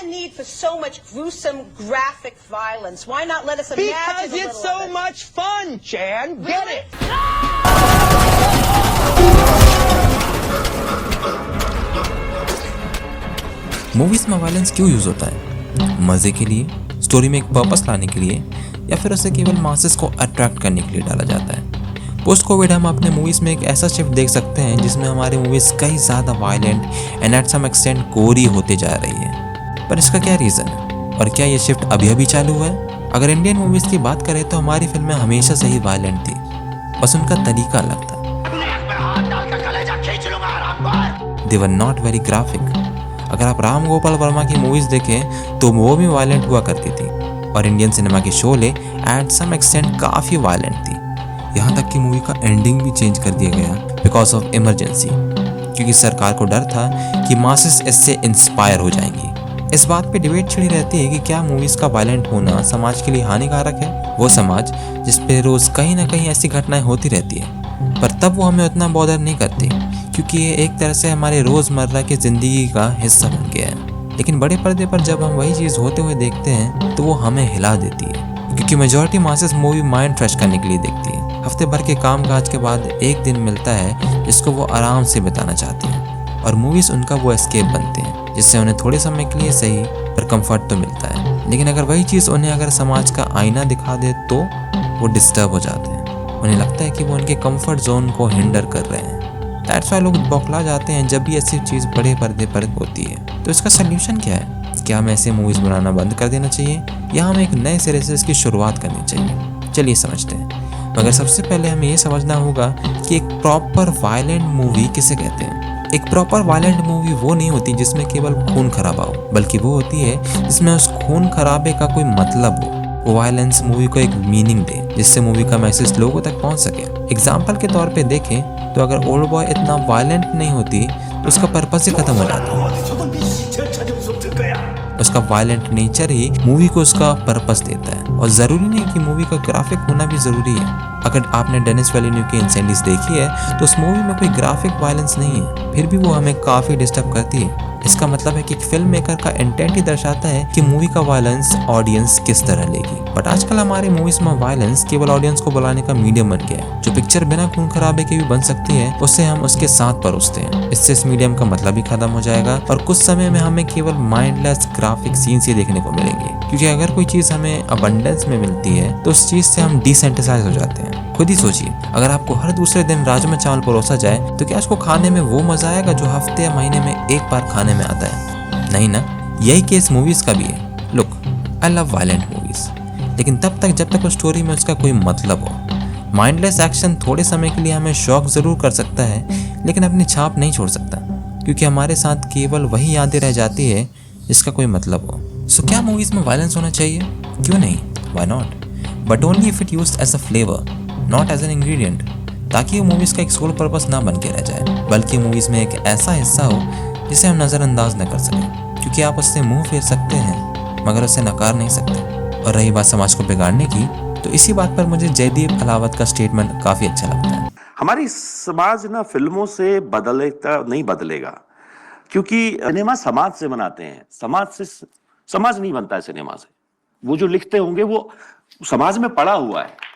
the need for so much gruesome, graphic violence? Why not let us imagine Because a it's little so of it? much fun, Jan. Get it? Movies में violence क्यों use होता है? मजे के लिए, story में एक purpose लाने के लिए, या फिर उसे केवल मासेस को अट्रैक्ट करने के लिए डाला जाता है? पोस्ट कोविड हम अपने मूवीज में एक ऐसा शिफ्ट देख सकते हैं जिसमें हमारी मूवीज कई ज़्यादा violent and at some extent gory होती जा रही है। पर इसका क्या रीज़न है और क्या ये शिफ्ट अभी अभी चालू हुआ है? अगर इंडियन मूवीज की बात करें तो हमारी फिल्में हमेशा से ही वायलेंट थी, बस उनका तरीका अलग था। दे वर नॉट वेरी ग्राफिक। अगर आप राम गोपाल वर्मा की मूवीज देखें तो वो भी वायलेंट हुआ करती थी, और इंडियन सिनेमा की शोले एट सम एक्सटेंट काफ़ी वायलेंट थी। यहाँ तक कि मूवी का एंडिंग भी चेंज कर दिया गया बिकॉज ऑफ इमरजेंसी, क्योंकि सरकार को डर था कि मासेस इससे इंस्पायर हो जाएंगी। इस बात पे डिबेट छिड़ी रहती है कि क्या मूवीज़ का वायलेंट होना समाज के लिए हानिकारक है। वो समाज जिस पे रोज़ कहीं ना कहीं ऐसी घटनाएं होती रहती है, पर तब वो हमें उतना बॉदर नहीं करती, क्योंकि ये एक तरह से हमारे रोज़मर्रा की ज़िंदगी का हिस्सा बन गया है। लेकिन बड़े पर्दे पर जब हम वही चीज़ होते हुए देखते हैं तो वो हमें हिला देती है, क्योंकि majority masses movie mind fresh करने के लिए देखती है। हफ्ते भर के काम काज के बाद एक दिन मिलता है जिसको वो आराम से बिताना चाहती हैं, और मूवीज़ उनका वो एस्केप बनते हैं, जिससे उन्हें थोड़े समय के लिए सही पर कंफर्ट तो मिलता है। लेकिन अगर वही चीज़ उन्हें अगर समाज का आईना दिखा दे तो वो डिस्टर्ब हो जाते हैं। उन्हें लगता है कि वो उनके कंफर्ट जोन को हिंडर कर रहे हैं। दैट्स व्हाई लोग बौखला जाते हैं जब भी ऐसी चीज़ बड़े पर्दे पर होती है। तो इसका सल्यूशन क्या है? क्या हमें ऐसे मूवीज़ बनाना बंद कर देना चाहिए, या हमें एक नए सिरे से इसकी शुरुआत करनी चाहिए? चलिए समझते हैं। मगर सबसे पहले हमें ये समझना होगा कि एक प्रॉपर वायलेंट मूवी किसे कहते हैं। एक प्रॉपर वायलेंट मूवी वो नहीं होती जिसमें केवल खून खराबा हो, बल्कि वो होती है जिसमें उस खून खराबे का कोई मतलब हो। वो वायलेंस मूवी को एक मीनिंग दे, जिससे मूवी का मैसेज लोगों तक पहुंच सके। एग्जाम्पल के तौर पे देखें तो अगर ओल्ड बॉय इतना वायलेंट नहीं होती तो उसका पर्पस ही खत्म हो जाता। उसका वायलेंट नेचर ही मूवी को उसका पर्पस देता है, और ज़रूरी नहीं कि मूवी का ग्राफिक होना भी ज़रूरी है। अगर आपने डेनिस विलेन्यू की इंसेंडिस देखी है तो उस मूवी में कोई ग्राफिक वायलेंस नहीं है, फिर भी वो हमें काफ़ी डिस्टर्ब करती है। इसका मतलब है कि फिल्म मेकर का इंटेंट ही दर्शाता है कि मूवी का वायलेंस ऑडियंस किस तरह लेगी। बट आजकल हमारी मूवीज में वायलेंस केवल ऑडियंस को बुलाने का मीडियम बन गया है। जो पिक्चर बिना खून खराबे के भी बन सकती है, उससे हम उसके साथ परोसते हैं। इससे इस मीडियम का मतलब ही खत्म हो जाएगा, और कुछ समय में हमें केवल माइंडलेस ग्राफिक सीन्स ही देखने को मिलेंगे। क्योंकि अगर कोई चीज हमें अबंडेंस में मिलती है तो उस चीज से हम डिसेंटिसाइज हो जाते हैं। खुद ही सोचिए, अगर आपको हर दूसरे दिन राजमा चावल परोसा जाए तो क्या उसको खाने में वो मजा आएगा जो हफ्ते या महीने में एक बार खाने में आता है? नहीं ना। यही केस मूवीज का भी है। Look, I love violent movies, लेकिन तब तक जब तक उस स्टोरी में उसका कोई मतलब हो। माइंडलेस एक्शन थोड़े समय के लिए हमें शॉक जरूर कर सकता है, लेकिन अपनी छाप नहीं छोड़ सकता, क्योंकि हमारे साथ केवल वही यादें रह जाती है जिसका कोई मतलब हो। सो क्या मूवीज में वायलेंस होना चाहिए? क्यों नहीं, why not, but only if it used as a flavour, not as an ingredient, ताकि वो मूवीज का एक सोल पर्पस ना बन के रह जाए, बल्कि मूवीज में एक ऐसा हिस्सा हो जिसे हम नज़रअंदाज न कर सकें। क्योंकि आप उससे मुंह फेर सकते हैं मगर उसे नकार नहीं सकते। और रही बात समाज को बिगाड़ने की, तो इसी बात पर मुझे जयदीप अलावत का स्टेटमेंट काफी अच्छा लगता है। हमारी समाज ना फिल्मों से बदलेगा नहीं बदलेगा, क्योंकि सिनेमा समाज से बनाते हैं। समाज नहीं बनता है सिनेमा से। वो जो लिखते होंगे वो समाज में पड़ा हुआ है।